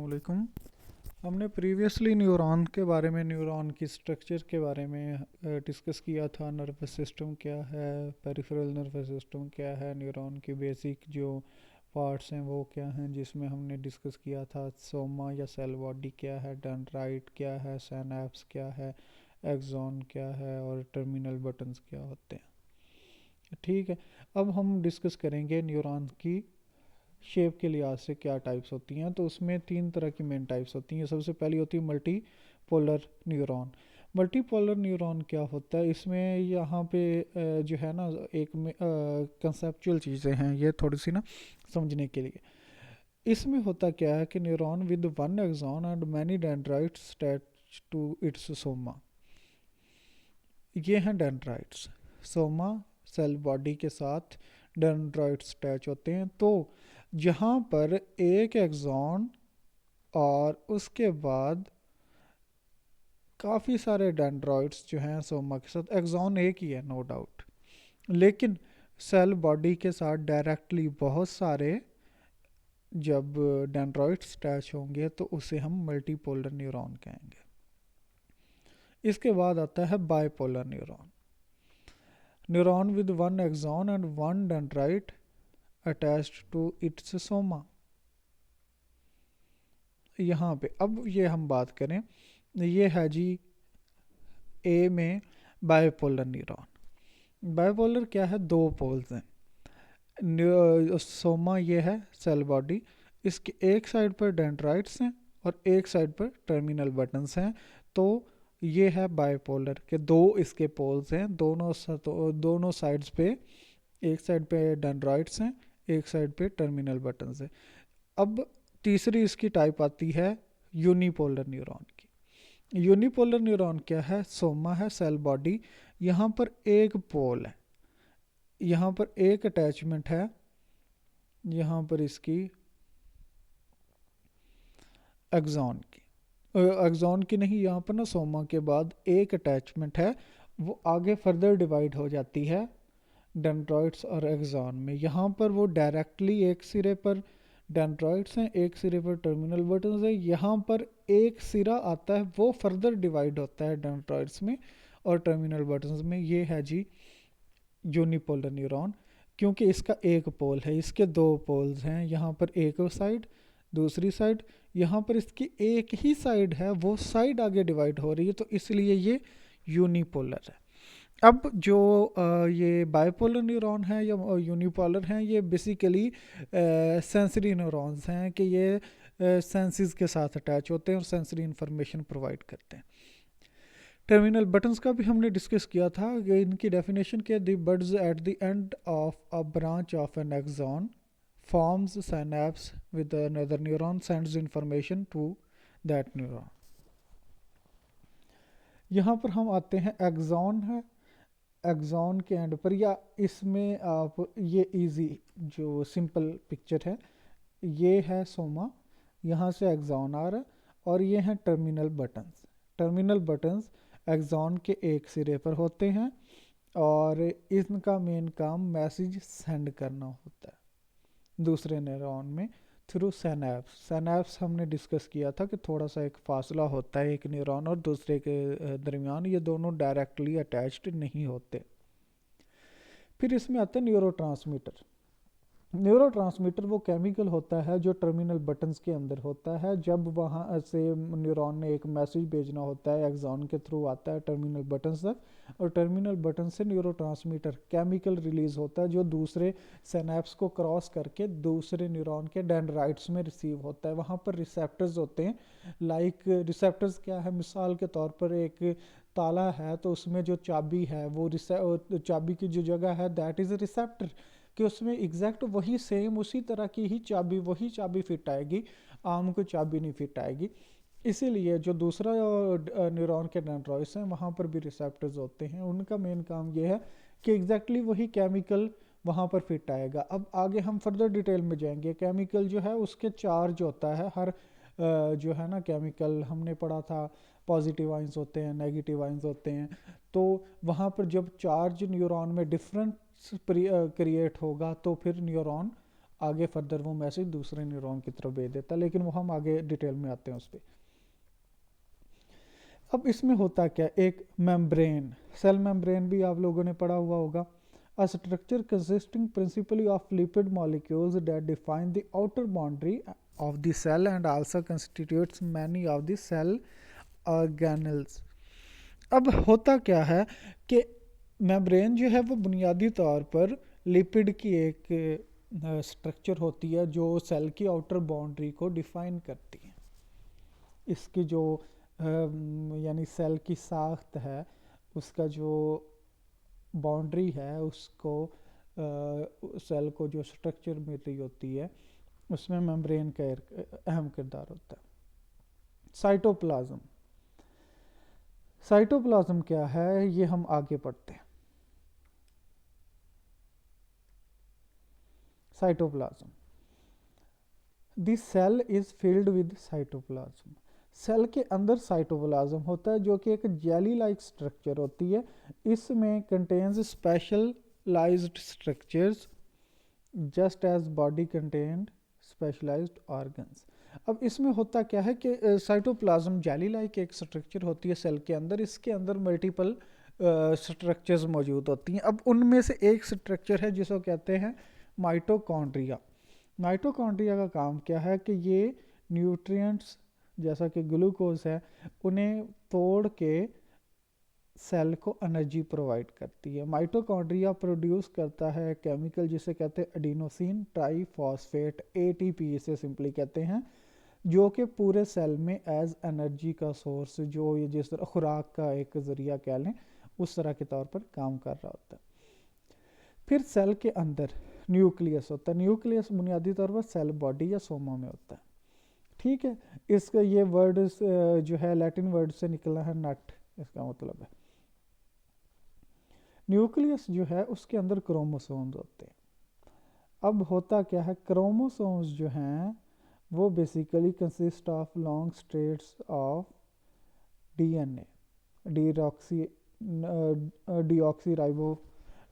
अस्सलामुअलैकुम। हमने previously neuron के बारे में, न्यूरॉन की स्ट्रक्चर के बारे में डिस्कस किया था। नर्वस सिस्टम क्या है, पेरिफेरल नर्वस सिस्टम क्या है, न्यूरॉन की बेसिक जो पार्ट्स हैं वो क्या हैं, जिसमें हमने डिस्कस किया था सोमा या सेल बॉडी क्या है, डेंड्राइट क्या है, सिनैप्स क्या है, एक्सॉन क्या है और टर्मिनल बटन्स क्या होते हैं। ठीक है, अब हम डिस्कस करेंगे न्यूरॉन की शेप के लिहाज से क्या टाइप्स होती हैं। तो उसमें तीन तरह की मेन टाइप्स होती हैं। सबसे पहली होती है multi polar neuron. Multi polar neuron क्या होता है, इसमें यहाँ पे जो है ना, एक कंसेप्चुअल चीज़ें हैं ये थोड़ी सी ना समझने के लिए। इसमें होता क्या है कि neuron with one axon and many dendrites attached to its soma. ये हैं डेंड्राइट्स। सोमा सेल बॉडी के साथ डेंड्राइट्स अटैच होते हैं। तो जहाँ पर एक एक्सॉन और उसके बाद काफ़ी सारे डेंड्राइट्स जो हैं सोमा के साथ, एक्सॉन एक ही है नो डाउट, लेकिन सेल बॉडी के साथ डायरेक्टली बहुत सारे जब डेंड्राइट्स अटैच होंगे तो उसे हम मल्टीपोलर न्यूरॉन कहेंगे। इसके बाद आता है bipolar neuron. Neuron with one axon and one dendrite attached to its soma. यहाँ पे अब ये हम बात करें, ये है जी ए में बाइपोलर न्यूरॉन। बाइपोलर क्या है, दो पोल्स हैं। सोमा ये है सेल बॉडी, इसके एक साइड पर डेंड्राइट्स हैं और एक साइड पर टर्मिनल बटन्स हैं। तो ये है बाइपोलर के दो इसके पोल्स हैं, दोनों साइड्स पे, एक साइड पे डेंड्राइट्स हैं, एक साइड पे टर्मिनल बटन्स हैं। अब तीसरी इसकी टाइप आती है यूनिपोलर न्यूरॉन की। यूनिपोलर न्यूरॉन क्या है, सोमा है सेल बॉडी, यहाँ पर एक पोल है, यहाँ पर एक अटैचमेंट है, यहाँ पर इसकी एक्सॉन की, एक्सॉन की नहीं, यहाँ पर ना सोमा के बाद एक अटैचमेंट है, वो आगे फर्दर डिवाइड हो जाती है डेंड्राइट्स और एक्सॉन में। यहाँ पर वो डायरेक्टली एक सिरे पर डेंड्राइट्स हैं, एक सिरे पर टर्मिनल बटन्स है। यहाँ पर एक सिरा आता है, वो फर्दर डिवाइड होता है डेंड्राइट्स में और टर्मिनल बटन्स में। ये है जी यूनिपोलर न्यूरॉन। क्योंकि इसका एक पोल है, इसके दो पोल्स हैं, यहाँ पर एक साइड, दूसरी साइड, यहाँ पर इसकी एक ही साइड है, वो साइड आगे डिवाइड हो रही है, तो इसलिए ये यूनिपोलर है। अब जो ये बाइपोलर न्यूरॉन है या यूनिपोलर हैं, ये बेसिकली सेंसरी न्यूरॉन्स हैं कि ये सेंसेस के साथ अटैच होते हैं और सेंसरी इंफॉर्मेशन प्रोवाइड करते हैं। टर्मिनल बटन्स का भी हमने डिस्कस किया था कि इनकी डेफिनेशन के the buds at the end of a branch of an axon forms synapse with another neuron sends information to that neuron. यहाँ पर हम आते हैं, एक्सॉन है, एक्सॉन के एंड पर, या इसमें आप ये इजी जो सिंपल पिक्चर है, ये है सोमा, यहाँ से एक्सॉन आ रहा है और ये हैं terminal buttons. Terminal buttons axon के एक सिरे पर होते हैं और इनका मेन काम मैसेज सेंड करना होता है दूसरे न्यूरॉन में थ्रू सिनैप्स। सिनैप्स हमने डिस्कस किया था कि थोड़ा सा एक फासला होता है एक न्यूरॉन और दूसरे के दरमियान, ये दोनों डायरेक्टली अटैच्ड नहीं होते। फिर इसमें आता है न्यूरोट्रांसमीटर। न्यूरोट्रांसमीटर वो केमिकल होता है जो टर्मिनल बटन्स के अंदर होता है। जब वहाँ से न्यूरॉन ने एक मैसेज भेजना होता है, एक्सॉन के थ्रू आता है टर्मिनल बटन्स तक, और टर्मिनल बटन से न्यूरोट्रांसमीटर केमिकल रिलीज होता है जो दूसरे सिनैप्स को क्रॉस करके दूसरे न्यूरॉन के डेंड्राइट्स में रिसीव होता है। वहाँ पर रिसेप्टर्स होते हैं। लाइक रिसेप्टर्स क्या है, मिसाल के तौर पर एक ताला है तो उसमें जो चाबी है, वो चाबी की जो जगह है दैट इज़ अ रिसेप्टर, कि उसमें एग्जैक्ट वही सेम उसी तरह की ही चाबी, वही चाबी फिट आएगी, आम को चाबी नहीं फिट आएगी। इसीलिए जो दूसरा न्यूरॉन के डेंड्राइट्स हैं वहाँ पर भी रिसेप्टर्स होते हैं, उनका मेन काम ये है कि एग्जैक्टली वही केमिकल वहाँ पर फिट आएगा। अब आगे हम फर्दर डिटेल में जाएंगे। केमिकल जो है उसके चार्ज होता है, हर जो है ना केमिकल हमने पढ़ा था, पॉजिटिव आइंस होते हैं, नेगेटिव आइंस होते हैं। तो वहाँ पर जब चार्ज न्यूरॉन में डिफरेंस क्रिएट होगा तो फिर न्यूरॉन आगे फर्दर वो मैसेज दूसरे न्यूरॉन की तरफ भेज देता है, लेकिन वो हम आगे डिटेल में आते हैं उस पर। अब इसमें होता क्या, एक मेम्ब्रेन, सेल मेम्ब्रेन भी आप लोगों ने पढ़ा हुआ होगा। A structure consisting principally of lipid molecules that define the outer boundary of the cell and also constitutes many of the cell organelles। अब होता क्या है कि मेम्ब्रेन जो है वो बुनियादी तौर पर लिपिड की एक स्ट्रक्चर होती है जो सेल की आउटर बाउंड्री को डिफाइन करती है। इसकी जो यानी सेल की साख्त है, उसका जो बाउंड्री है, उसको सेल को जो स्ट्रक्चर मिल रही होती है, उसमें मेम्ब्रेन का अहम किरदार होता है। साइटोप्लाज्म, साइटोप्लाज्म क्या है ये हम आगे पढ़ते हैं। Cytoplasm, the cell is filled with cytoplasm. Cell के अंदर साइटोप्लाज्म होता है जो कि एक जेली लाइक स्ट्रक्चर होती है। इसमें contains specialised structures just as body contained specialised organs. अब इसमें होता क्या है कि साइटोप्लाज्म जेली लाइक एक स्ट्रक्चर होती है सेल के अंदर, इसके अंदर मल्टीपल स्ट्रक्चर्स मौजूद होती हैं। अब उनमें से एक स्ट्रक्चर है जिसको कहते हैं माइटोकॉन्ड्रिया। माइटोकॉन्ड्रिया का काम क्या है कि ये न्यूट्रिएंट्स जैसा कि ग्लूकोज है उन्हें तोड़ के सेल को एनर्जी प्रोवाइड करती है। माइटोकॉन्ड्रिया प्रोड्यूस करता है केमिकल जिसे कहते हैं एडिनोसिन ट्राइफॉस्फेट, एटीपी इसे सिंपली कहते हैं, जो कि पूरे सेल में एज एनर्जी का सोर्स, जो ये जिस तरह खुराक का एक ज़रिया कह लें, उस तरह के तौर पर काम कर रहा होता है। फिर सेल के अंदर न्यूक्लियस होता है। न्यूक्लियस बुनियादी तौर पर सेल बॉडी या सोमा में होता है। ठीक है, इसका ये वर्ड जो है लैटिन वर्ड से निकला है नट, इसका मतलब है। न्यूक्लियस जो है उसके अंदर क्रोमोसोम्स होते हैं। अब होता क्या है, क्रोमोसोम्स जो हैं वो basically consist of long strands of DNA, deoxy ribo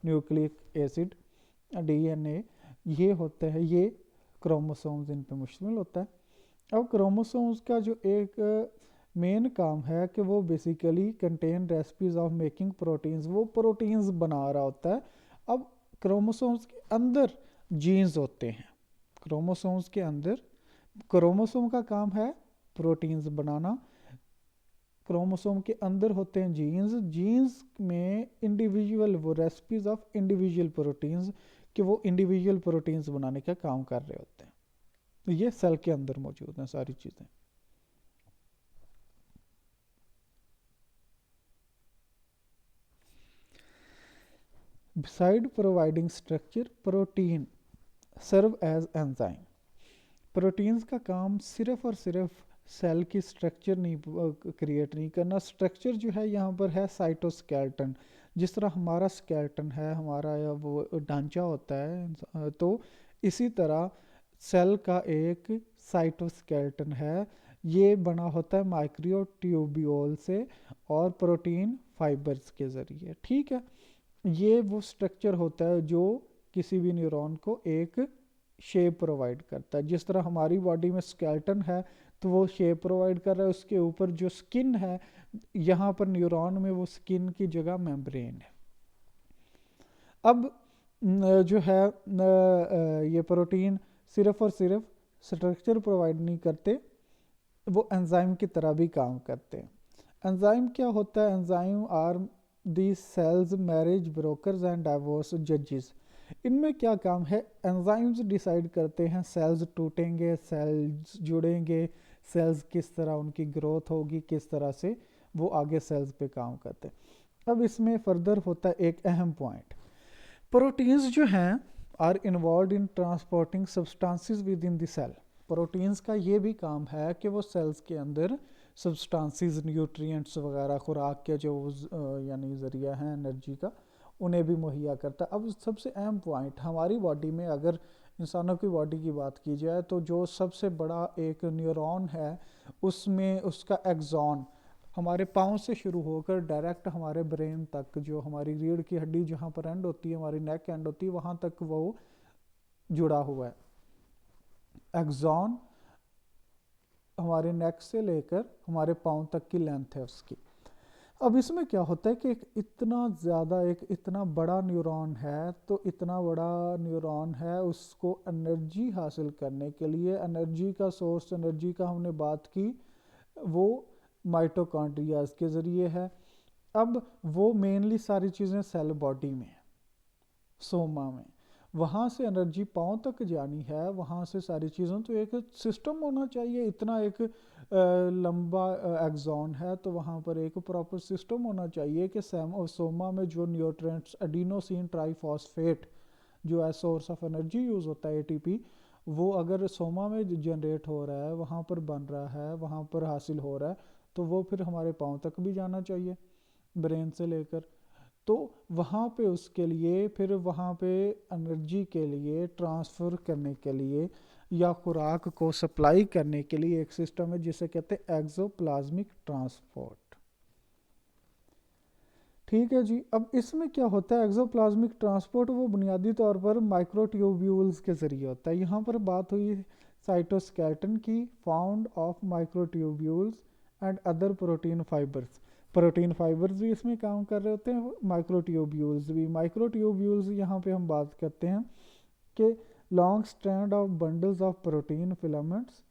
nucleic acid, DNA, ये होते हैं, ये क्रोमोसोम्स इन पे मुश्तमिल होता है। अब क्रोमोसोम्स का जो एक मेन काम है कि वो basically contain recipes of making proteins, वो प्रोटीन्स बना रहा होता है। अब क्रोमोसोम्स के अंदर जीन्स होते हैं। क्रोमोसोम्स के अंदर, क्रोमोसोम का काम है प्रोटीन्स बनाना, क्रोमोसोम के अंदर होते हैं जीन्स। जीन्स में इंडिविजुअल वो रेसिपीज ऑफ इंडिविजुअल प्रोटीन्स कि वो इंडिविजुअल प्रोटीन्स बनाने का काम कर रहे होते हैं। तो ये सेल के अंदर मौजूद हैं सारी चीज़ें। Beside providing structure, protein serve as enzyme। Proteins का काम सिर्फ और सिर्फ सेल की स्ट्रक्चर नहीं क्रिएट नहीं करना। स्ट्रक्चर जो है यहाँ पर है साइटोस्केलेटन। जिस तरह हमारा स्केलेटन है, हमारा वो ढांचा होता है, तो इसी तरह सेल का एक साइटोस्केलेटन है। ये बना होता है माइक्रोट्यूब्यूल से और प्रोटीन फाइबर्स के ज़रिए। ठीक है, ये वो स्ट्रक्चर होता है जो किसी भी न्यूरॉन को एक शेप प्रोवाइड करता है। जिस तरह हमारी बॉडी में स्केलेटन है तो वो शेप प्रोवाइड कर रहा है, उसके ऊपर जो स्किन है, यहाँ पर न्यूरॉन में वो स्किन की जगह मेम्ब्रेन है। अब जो है ये प्रोटीन सिर्फ और सिर्फ स्ट्रक्चर प्रोवाइड नहीं करते, वो एंजाइम की तरह भी काम करते हैं। एंजाइम क्या होता है? Enzyme are the cells marriage brokers and divorce जजेस। इनमें क्या काम है? एंजाइम्स डिसाइड करते हैं सेल्स टूटेंगे, सेल्स जुड़ेंगे, सेल्स किस तरह उनकी ग्रोथ होगी, किस तरह से वो आगे सेल्स पे काम करते हैं। अब इसमें फर्दर होता है एक अहम पॉइंट, प्रोटीन्स जो हैं are involved in transporting substances within the cell. Proteins का ये भी काम है कि वो सेल्स के अंदर सब्सटेंसेस, न्यूट्रिएंट्स वगैरह, खुराक के जो यानी ज़रिया है एनर्जी का, उन्हें भी मुहैया करता है। अब सबसे अहम पॉइंट, हमारी बॉडी में अगर इंसानों की बॉडी की बात की जाए तो जो सबसे बड़ा एक न्यूरॉन है उसमें उसका एक्सॉन हमारे पाँव से शुरू होकर डायरेक्ट हमारे ब्रेन तक, जो हमारी रीढ़ की हड्डी जहाँ पर एंड होती है, हमारी नेक एंड होती है, वहाँ तक वो जुड़ा हुआ है। एक्सॉन हमारे नेक से लेकर हमारे पाँव तक की लेंथ है उसकी। अब इसमें क्या होता है कि एक इतना ज़्यादा, एक इतना बड़ा न्यूरॉन है, तो इतना बड़ा न्यूरॉन है, उसको एनर्जी हासिल करने के लिए, एनर्जी का सोर्स, एनर्जी का हमने बात की, वो माइटोकॉन्ड्रियाज के ज़रिए है। अब वो मेनली सारी चीज़ें सेल बॉडी में है, सोमा में, वहाँ से एनर्जी पाँव तक जानी है, वहाँ से सारी चीज़ों, तो एक सिस्टम होना चाहिए। इतना एक लंबा एक्सॉन है, तो वहाँ पर एक प्रॉपर सिस्टम होना चाहिए कि सोमा में जो न्यूट्रिएंट्स एडिनोसिन ट्राइफॉस्फेट जो है सोर्स ऑफ एनर्जी यूज़ होता है एटीपी, वो अगर सोमा में जनरेट हो रहा है, वहाँ पर बन रहा है, वहाँ पर हासिल हो रहा है, तो वो फिर हमारे पाँव तक भी जाना चाहिए ब्रेन से लेकर। तो वहाँ पे उसके लिए फिर वहाँ पे एनर्जी के लिए ट्रांसफ़र करने के लिए या खुराक को सप्लाई करने के लिए एक सिस्टम है जिसे कहते हैं एक्सोप्लाज्मिक ट्रांसपोर्ट। ठीक है जी। अब इसमें क्या होता है, एक्सोप्लाज्मिक ट्रांसपोर्ट वो बुनियादी तौर पर माइक्रोट्यूब्यूल्स के ज़रिए होता है। यहाँ पर बात हुई साइटोस्केलेटन की, found of microtubules and other protein fibres. Protein fibres भी इसमें काम कर रहे होते हैं, माइक्रोट्यूब्यूल्स भी। माइक्रोट्यूब्यूल्स यहाँ पे हम बात करते हैं कि long strand of bundles of protein filaments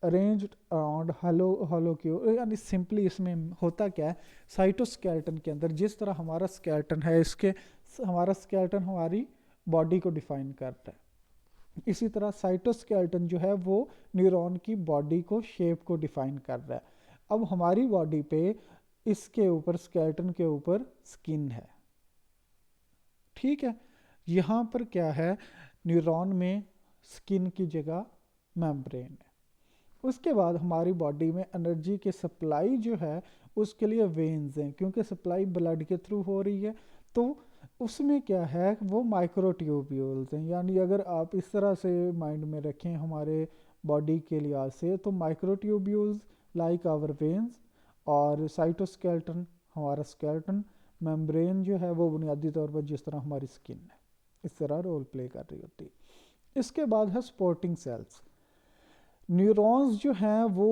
arranged around हॉलोक्यूल। यानी सिंपली इसमें होता क्या है, साइटोस्केलेटन के अंदर जिस तरह हमारा स्केलेटन है, इसके हमारा स्केलेटन हमारी बॉडी को डिफाइन करता है, इसी तरह साइटोस्केलेटन जो है वो न्यूरॉन की बॉडी को, शेप को डिफाइन कर रहा है। अब हमारी बॉडी पे इसके ऊपर, स्केलेटन के ऊपर स्किन है, ठीक है। यहाँ पर क्या है, न्यूरॉन में स्किन की जगह मेम्ब्रेन है। उसके बाद हमारी बॉडी में एनर्जी की सप्लाई जो है उसके लिए वेन्स हैं, क्योंकि सप्लाई ब्लड के थ्रू हो रही है, तो उसमें क्या है, वो माइक्रोट्यूब्यूल्स हैं। यानी अगर आप इस तरह से माइंड में रखें हमारे बॉडी के लिहाज से, तो माइक्रोट्यूब्यूल्स लाइक आवर वेन्स, और साइटोस्केलेटन हमारा स्केलेटन, मेम्ब्रेन जो है वो बुनियादी तौर पर जिस तरह हमारी स्किन है इस तरह रोल प्ले कर रही होती है। इसके बाद है सपोर्टिंग सेल्स। न्यूरॉन्स जो हैं वो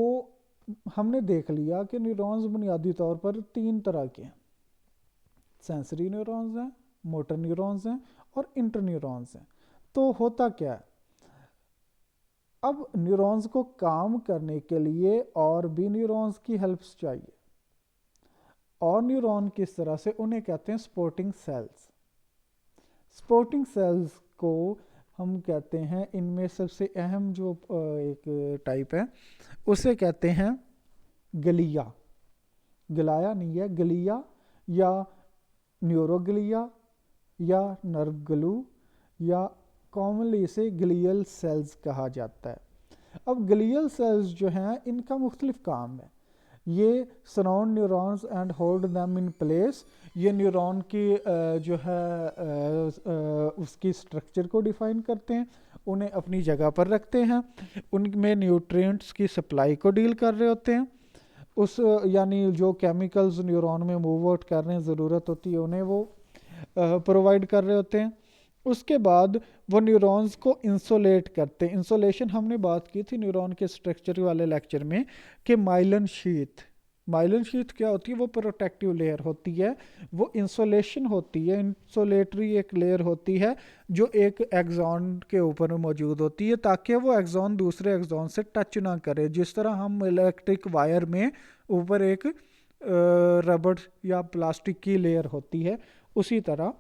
हमने देख लिया कि न्यूरॉन्स बुनियादी तौर पर तीन तरह के हैं, सेंसरी न्यूरॉन्स हैं, मोटर न्यूरॉन्स हैं और इंटरन्यूरॉन्स हैं। तो होता क्या है, अब न्यूरॉन्स को काम करने के लिए और भी न्यूरॉन्स की हेल्प चाहिए, और न्यूरॉन किस तरह से, उन्हें कहते हैं सपोर्टिंग सेल्स। सपोर्टिंग सेल्स को हम कहते हैं, इनमें सबसे अहम जो एक टाइप है उसे कहते हैं गलिया, गलाया नहीं है, गलिया या न्यूरोगलिया या नर्व ग्लू, या कॉमनली इसे ग्लियल सेल्स कहा जाता है। अब ग्लियल सेल्स जो हैं इनका मुख्तलिफ काम है, ये surround neurons and hold them in place. ये न्यूरॉन की जो है उसकी स्ट्रक्चर को डिफाइन करते हैं, उन्हें अपनी जगह पर रखते हैं, उनमें न्यूट्रिएंट्स की सप्लाई को डील कर रहे होते हैं, उस यानी जो केमिकल्स न्यूरॉन में मूव आउट कर रहे हैं, ज़रूरत होती है उन्हें वो प्रोवाइड कर रहे होते हैं। उसके बाद वो न्यूरॉन्स को इंसोलेट करते हैं। इंसोलेशन हमने बात की थी न्यूरॉन के स्ट्रक्चर वाले लेक्चर में कि माइलिन शीथ, माइलिन शीथ क्या होती है, वो प्रोटेक्टिव लेयर होती है, वो इंसोलेशन होती है, इंसोलेटरी एक लेयर होती है जो एक एक्सॉन के ऊपर मौजूद होती है, ताकि वो एक्सॉन दूसरे एक्सॉन से टच ना करे। जिस तरह हम इलेक्ट्रिक वायर में ऊपर एक रबड़ या प्लास्टिक की लेयर होती है, उसी तरह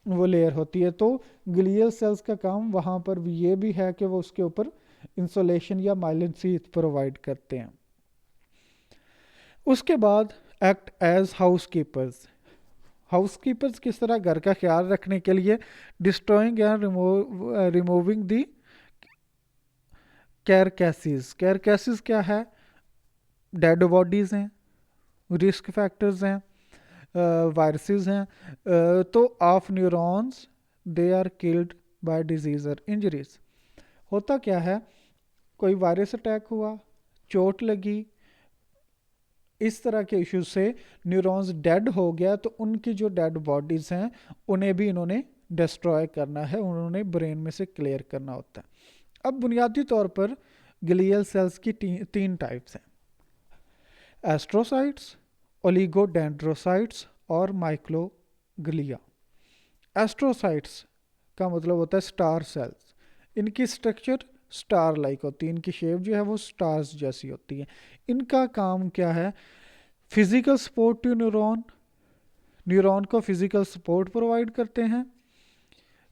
वो लेयर होती है। तो ग्लियल सेल्स का काम वहाँ पर भी ये भी है कि वो उसके ऊपर इंसोलेशन या माइलिन शीथ प्रोवाइड करते हैं। उसके बाद एक्ट एज हाउसकीपर्स। हाउसकीपर्स किस तरह, घर का ख्याल रखने के लिए, destroying and removing the carcasses. Carcasses क्या है, डेड बॉडीज़ हैं, रिस्क फैक्टर्स हैं, वायरसेस हैं, तो of neurons they are killed by disease और इंजरीज। होता क्या है, कोई वायरस अटैक हुआ, चोट लगी, इस तरह के इश्यूज से न्यूरॉन्स डेड हो गया, तो उनकी जो डेड बॉडीज़ हैं उन्हें भी इन्होंने डिस्ट्रॉय करना है, उन्होंने ब्रेन में से क्लियर करना होता है। अब बुनियादी तौर पर ग्लियल सेल्स की तीन टाइप्स हैं, एस्ट्रोसाइट्स, ओलिगोडेंड्रोसाइट्स और माइक्रोग्लिया। एस्ट्रोसाइट्स का मतलब होता है स्टार सेल्स। इनकी स्ट्रक्चर स्टार लाइक होती है, इनकी शेप जो है वो स्टार्स जैसी होती है। इनका काम क्या है, physical support to neuron, neuron को फिजिकल सपोर्ट प्रोवाइड करते हैं,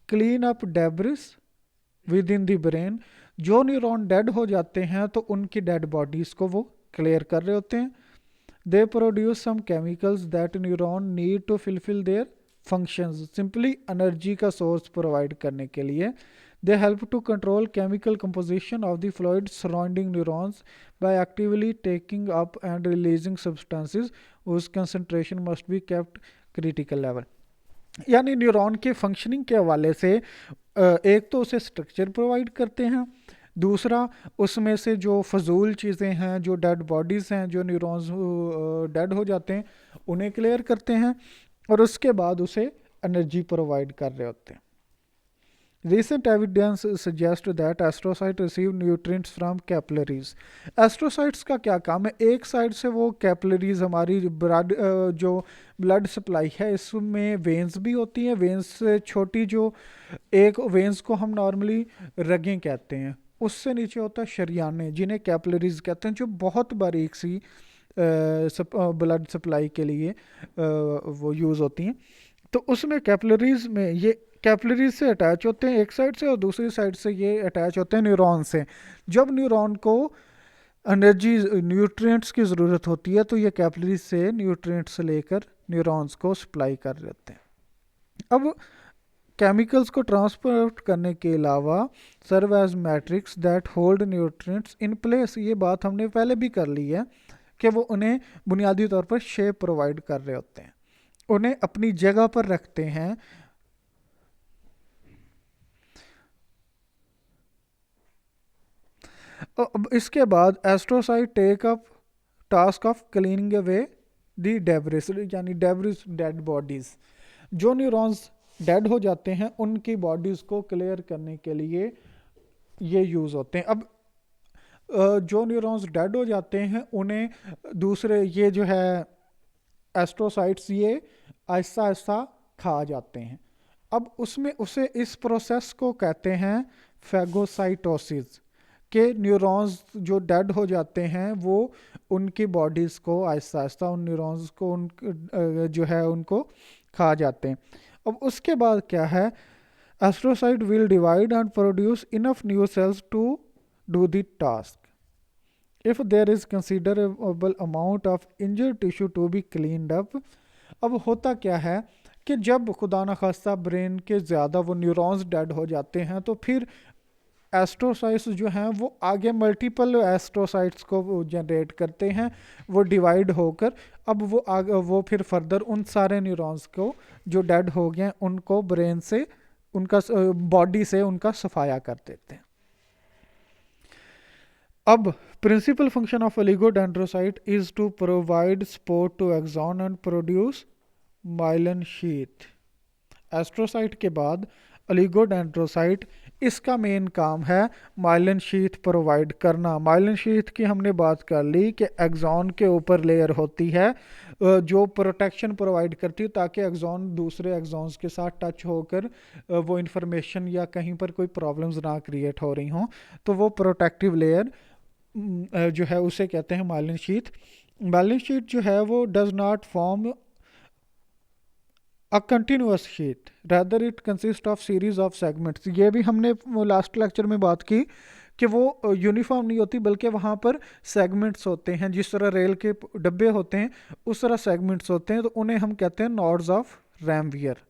clean up debris within the brain, जो न्यूरॉन डेड हो जाते हैं तो उनकी डेड बॉडीज को वो क्लियर कर रहे होते हैं। They produce some chemicals that neuron need to fulfil their functions, simply energy का सोर्स प्रोवाइड करने के लिए। They help to control chemical composition of the fluid surrounding neurons by actively taking up and releasing substances whose concentration must be kept critical level। यानी neuron के functioning के हवाले से एक तो उसे स्ट्रक्चर प्रोवाइड करते हैं, दूसरा उसमें से जो फजूल चीज़ें हैं, जो डेड बॉडीज़ हैं, जो न्यूरॉन्स डेड हो जाते हैं उन्हें क्लियर करते हैं, और उसके बाद उसे एनर्जी प्रोवाइड कर रहे होते हैं। Recent evidence suggests that astrocytes receive nutrients from capillaries। Astrocytes का क्या काम है, एक साइड से वो कैपिलरीज हमारी जो ब्लड सप्लाई है इसमें वेंस भी होती हैं, वेंस से छोटी जो एक वेंस को हम नॉर्मली रगें कहते हैं, उससे नीचे होता है शरियाने जिन्हें कैपिलरीज कहते हैं, जो बहुत बारीक सी ब्लड सप्लाई के लिए वो यूज़ होती हैं। तो उसमें कैपिलरीज में ये कैपिलरीज से अटैच होते हैं एक साइड से, और दूसरी साइड से ये अटैच होते हैं न्यूरॉन से। जब न्यूरॉन को एनर्जी न्यूट्रिएंट्स की ज़रूरत होती है तो ये कैपिलरीज से न्यूट्रिएंट्स लेकर न्यूरॉन्स को सप्लाई कर रहे होते हैं। अब केमिकल्स को ट्रांसपोर्ट करने के अलावा serve as matrix that hold nutrients in place, ये बात हमने पहले भी कर ली है कि वो उन्हें बुनियादी तौर पर शेप प्रोवाइड कर रहे होते हैं, उन्हें अपनी जगह पर रखते हैं। अब इसके बाद astrocyte take up task of cleaning away the debris, यानी डेब्रिस डेड बॉडीज, जो न्यूरॉन्स डेड हो जाते हैं उनकी बॉडीज को क्लियर करने के लिए ये यूज़ होते हैं। अब जो न्यूरॉन्स डेड हो जाते हैं उन्हें दूसरे ये जो है एस्ट्रोसाइट्स ये आहिस्ता आहिस्ता खा जाते हैं। अब उसमें उसे इस प्रोसेस को कहते हैं फैगोसाइटोसिस, के न्यूरॉन्स जो डेड हो जाते हैं वो उनकी बॉडीज़ को आहिस्ता आहिस्ता उन न्यूरॉन्स को जो है उनको खा जाते हैं। अब उसके बाद क्या है, astrocyte will divide and produce enough new cells to do the task if there is considerable amount of injured tissue to be cleaned up. अब होता क्या है कि जब खुदा न खास्ता ब्रेन के ज़्यादा वो न्यूरॉन्स डेड हो जाते हैं तो फिर एस्ट्रोसाइट्स जो हैं वो आगे मल्टीपल एस्ट्रोसाइट्स को जनरेट करते हैं, वो डिवाइड होकर अब वो आगे वो फिर फर्दर उन सारे न्यूरॉन्स को जो डेड हो गए उनको ब्रेन से उनका बॉडी से उनका सफाया कर देते हैं। अब principal function of oligodendrocyte is to provide support to axon and produce myelin sheath. Astrocyte के बाद ओलिगोडेंड्रोसाइट इसका मेन काम है माइलिन शीथ प्रोवाइड करना। माइलिन शीथ की हमने बात कर ली कि एक्सॉन के ऊपर लेयर होती है जो प्रोटेक्शन प्रोवाइड करती है ताकि एक्सॉन दूसरे एक्सॉन्स के साथ टच होकर वो इंफॉर्मेशन या कहीं पर कोई प्रॉब्लम्स ना क्रिएट हो रही हों, तो वो प्रोटेक्टिव लेयर जो है उसे कहते हैं माइलिन शीथ। माइलिन शीथ जो है वो does not form a continuous sheet, rather it consist of series of segments. ये भी हमने लास्ट लेक्चर में बात की कि वो यूनिफॉर्म नहीं होती बल्कि वहाँ पर सेगमेंट्स होते हैं, जिस तरह रेल के डब्बे होते हैं उस तरह सेगमेंट्स होते हैं, तो उन्हें हम कहते हैं nodes of Ranvier.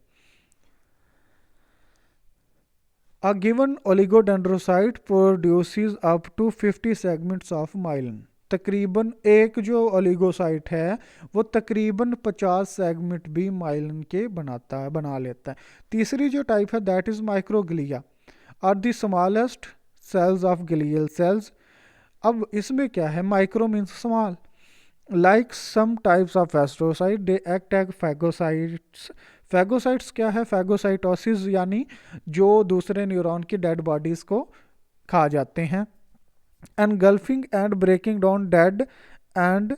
A given oligodendrocyte produces up to 50 segments of myelin। तकरीबन एक जो ओलिगोसाइट है वो तकरीबन 50 सेगमेंट भी माइलिन के बना लेता है। तीसरी जो टाइप है that is microglia are the smallest cells of glial cells. अब इसमें क्या है, micro means small, like some types of astrocyte they act as phagocytes. Phagocytes क्या है, फैगोसाइटोसिस यानी जो दूसरे न्यूरॉन की डेड बॉडीज को खा जाते हैं। Engulfing and breaking down dead and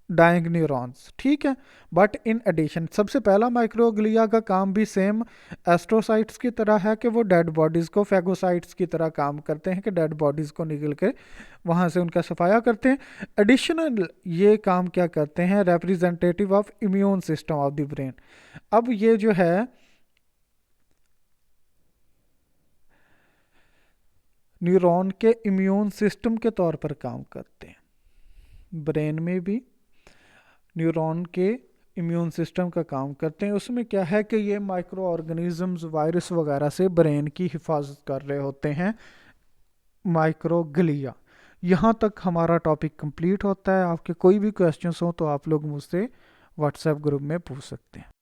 dying neurons, ठीक है। बट इन एडिशन सबसे पहला माइक्रोग्लिया का काम भी सेम एस्ट्रोसाइट्स की तरह है कि वो डेड बॉडीज़ को फैगोसाइट्स की तरह काम करते हैं कि डेड बॉडीज़ को निकल के वहाँ से उनका सफाया करते हैं। एडिशनल ये काम क्या करते हैं, representative of immune system of the brain. अब ये जो है न्यूरॉन के इम्यून सिस्टम के तौर पर काम करते हैं। ब्रेन में भी न्यूरॉन के इम्यून सिस्टम का काम करते हैं। उसमें क्या है कि ये माइक्रो ऑर्गेनिजम्स वायरस वगैरह से ब्रेन की हिफाजत कर रहे होते हैं, माइक्रोग्लिया। यहाँ तक हमारा टॉपिक कंप्लीट होता है। आपके कोई भी क्वेश्चंस हो तो आप लोग मुझसे व्हाट्सएप ग्रुप में पूछ सकते हैं।